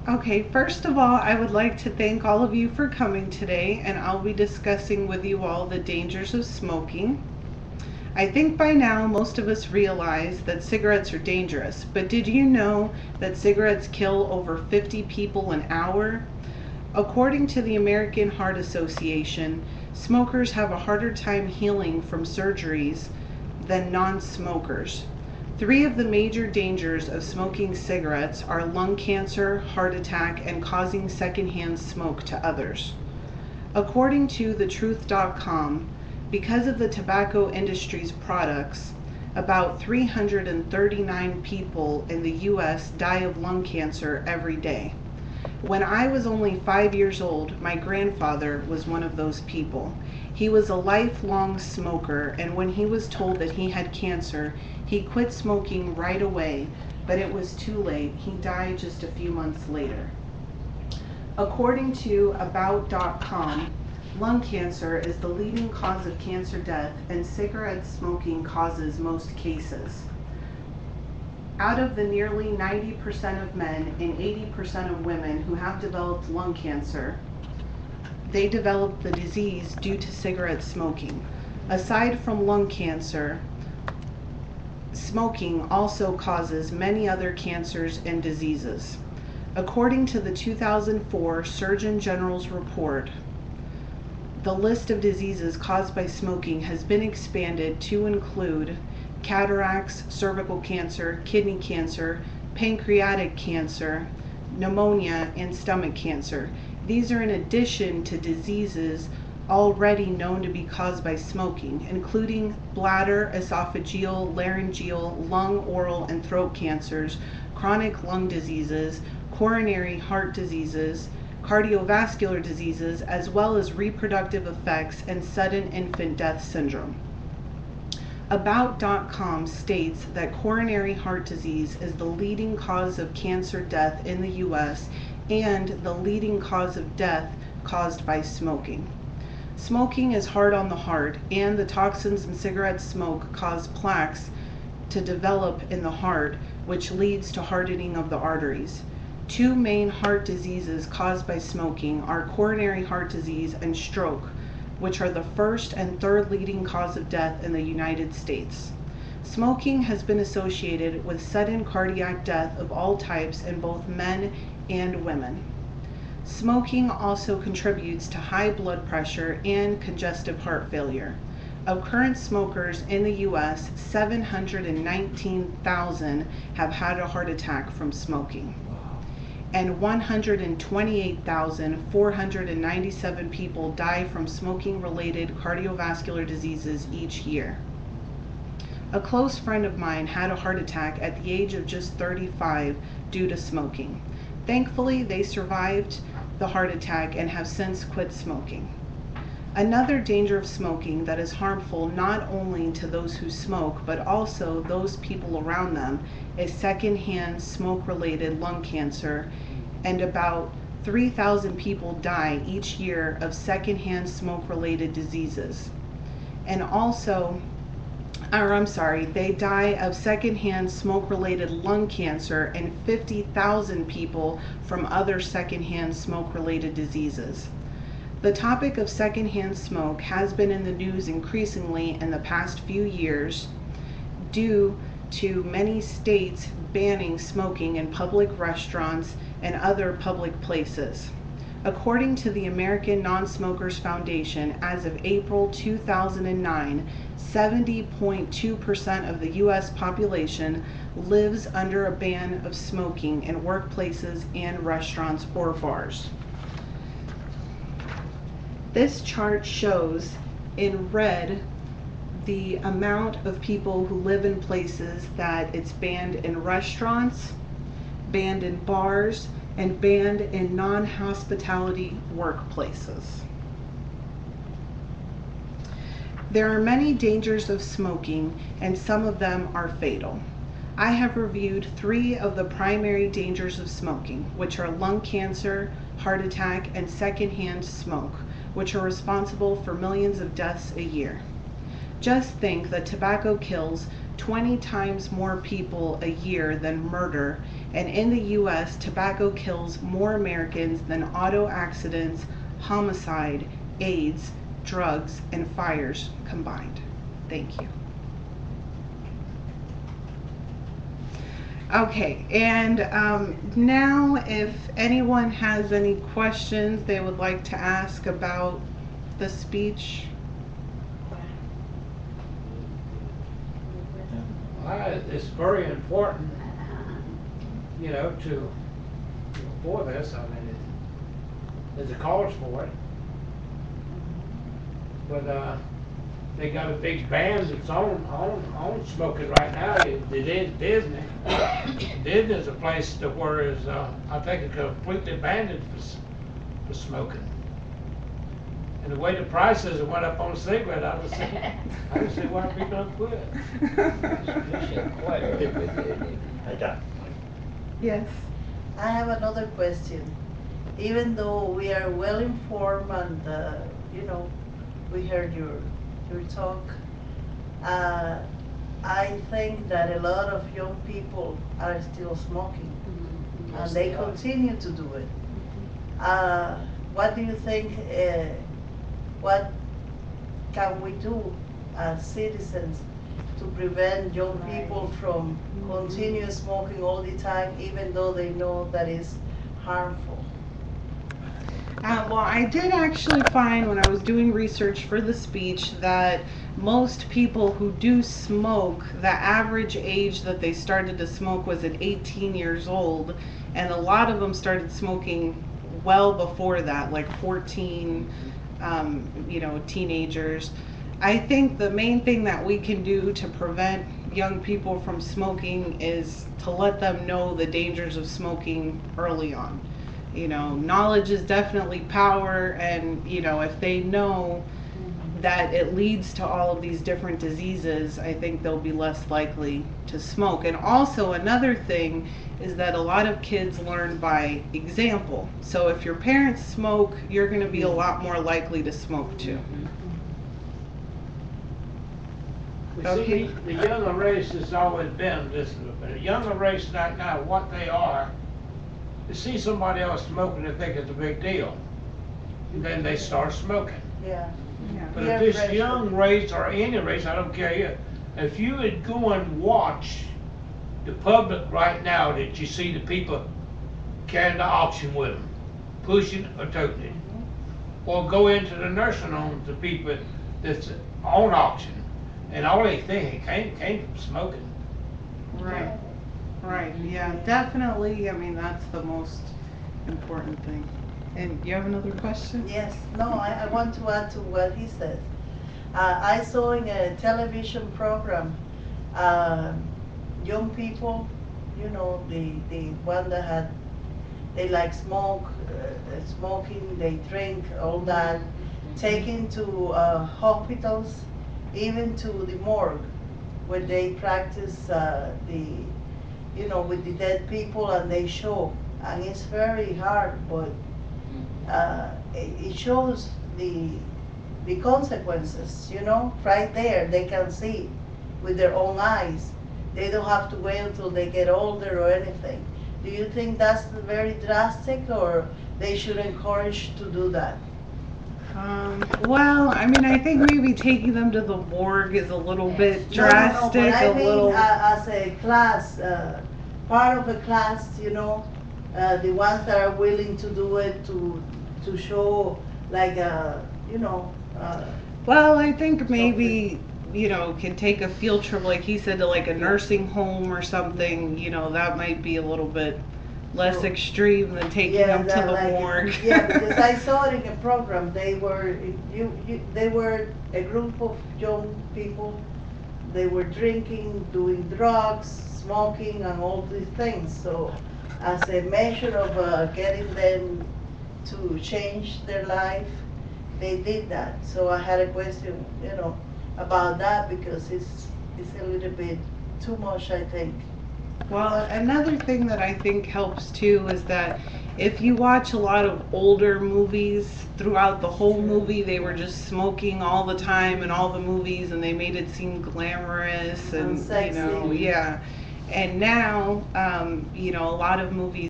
Okay, first of all, I would like to thank all of you for coming today, and I'll be discussing with you all the dangers of smoking. I think by now most of us realize that cigarettes are dangerous, but did you know that cigarettes kill over 50 people an hour? According to the American Heart Association, smokers have a harder time healing from surgeries than non-smokers. Three of the major dangers of smoking cigarettes are lung cancer, heart attack, and causing secondhand smoke to others. According to thetruth.com, because of the tobacco industry's products, about 339 people in the U.S. die of lung cancer every day. When I was only 5 years old, my grandfather was one of those people. He was a lifelong smoker, and when he was told that he had cancer, he quit smoking right away, but it was too late. He died just a few months later. According to about.com, lung cancer is the leading cause of cancer death, and cigarette smoking causes most cases. Out of the nearly 90% of men and 80% of women who have developed lung cancer, they developed the disease due to cigarette smoking. Aside from lung cancer, smoking also causes many other cancers and diseases. According to the 2004 Surgeon General's report, the list of diseases caused by smoking has been expanded to include cataracts, cervical cancer, kidney cancer, pancreatic cancer, pneumonia, and stomach cancer. These are in addition to diseases already known to be caused by smoking, including bladder, esophageal, laryngeal, lung, oral, and throat cancers, chronic lung diseases, coronary heart diseases, cardiovascular diseases, as well as reproductive effects and sudden infant death syndrome. About.com states that coronary heart disease is the leading cause of cancer death in the U.S. and the leading cause of death caused by smoking. Smoking is hard on the heart, and the toxins in cigarette smoke cause plaques to develop in the heart, which leads to hardening of the arteries. Two main heart diseases caused by smoking are coronary heart disease and stroke, which are the first and third leading cause of death in the United States. Smoking has been associated with sudden cardiac death of all types in both men and women. Smoking also contributes to high blood pressure and congestive heart failure. Of current smokers in the U.S., 719,000 have had a heart attack from smoking, and 128,497 people die from smoking-related cardiovascular diseases each year. A close friend of mine had a heart attack at the age of just 35 due to smoking. Thankfully, they survived the heart attack and have since quit smoking. Another danger of smoking that is harmful not only to those who smoke, but also those people around them, is secondhand smoke-related lung cancer, and about 3,000 people die each year of secondhand smoke-related diseases. And also, they die of secondhand smoke-related lung cancer, and 50,000 people from other secondhand smoke-related diseases. The topic of secondhand smoke has been in the news increasingly in the past few years due to many states banning smoking in public restaurants and other public places. According to the American Non-Smokers Foundation, as of April 2009, 70.2% of the U.S. population lives under a ban of smoking in workplaces and restaurants or bars. This chart shows in red the amount of people who live in places that it's banned in restaurants, banned in bars, and banned in non-hospitality workplaces. There are many dangers of smoking, and some of them are fatal. I have reviewed 3 of the primary dangers of smoking, which are lung cancer, heart attack, and secondhand smoke, which are responsible for millions of deaths a year. Just think that tobacco kills 20 times more people a year than murder, and in the US, tobacco kills more Americans than auto accidents, homicide, AIDS, drugs, and fires combined. Thank you. Okay, and now if anyone has any questions they would like to ask about the speech. It's very important, you know, for this. I mean, there's a cause for it. But they got a big ban that's on smoking right now. It is Disney. Disney's a place to where is I think it's completely banned for smoking. And the way the prices went up on a cigarette, I don't see why people don't quit. Yes. I have another question. Even though we are well informed and you know, we heard your talk, I think that a lot of young people are still smoking, and they continue to do it. What do you think? What can we do as citizens to prevent young people from continue smoking all the time, even though they know that it's harmful? Well, I did actually find when I was doing research for the speech that most people who do smoke, the average age that they started to smoke was at 18 years old, and a lot of them started smoking well before that, like 14, you know, teenagers. I think the main thing that we can do to prevent young people from smoking is to let them know the dangers of smoking early on. You know, knowledge is definitely power, and you know, if they know that it leads to all of these different diseases, I think they'll be less likely to smoke. And also another thing is that a lot of kids learn by example. So if your parents smoke, you're going to be a lot more likely to smoke too. See, the younger race has always been this, but a younger race right now, what they are, to see somebody else smoking, they think it's a big deal. And then they start smoking. Yeah. But if this young race or any race, I don't care yet, if you would go and watch the public right now, that you see the people carrying the oxygen with them, pushing or toting it, or go into the nursing homes, the people that's on oxygen, and all they think came from smoking. Right. Right, yeah, definitely. I mean, that's the most important thing. And you have another question? Yes, no, I want to add to what he said. I saw in a television program, young people, you know, the one that had, they like smoking, they drink, all that, taken to hospitals, even to the morgue, where they practice you know, with the dead people, and they show, and it's very hard, but it shows the consequences, you know, right there. They can see with their own eyes. They don't have to wait until they get older or anything. Do you think that's very drastic, or they should encourage to do that? Well, I mean, I think maybe taking them to the morgue is a little bit drastic. No, but I mean, as a class, part of a class, you know, the ones that are willing to do it to show, like, you know. Well, I think maybe, you know, can take a field trip, like he said, to like a nursing home or something. You know, that might be a little bit less extreme than taking them to the morgue. Yeah, because I saw it in a program. They were they were a group of young people. They were drinking, doing drugs, smoking, and all these things. So, as a measure of getting them to change their life, they did that. So I had a question, you know, about that, because it's a little bit too much, I think. Well, another thing that I think helps too is that If you watch a lot of older movies, throughout the whole movie they were just smoking all the time in all the movies, and they made it seem glamorous and sexy. yeah. And now, a lot of movies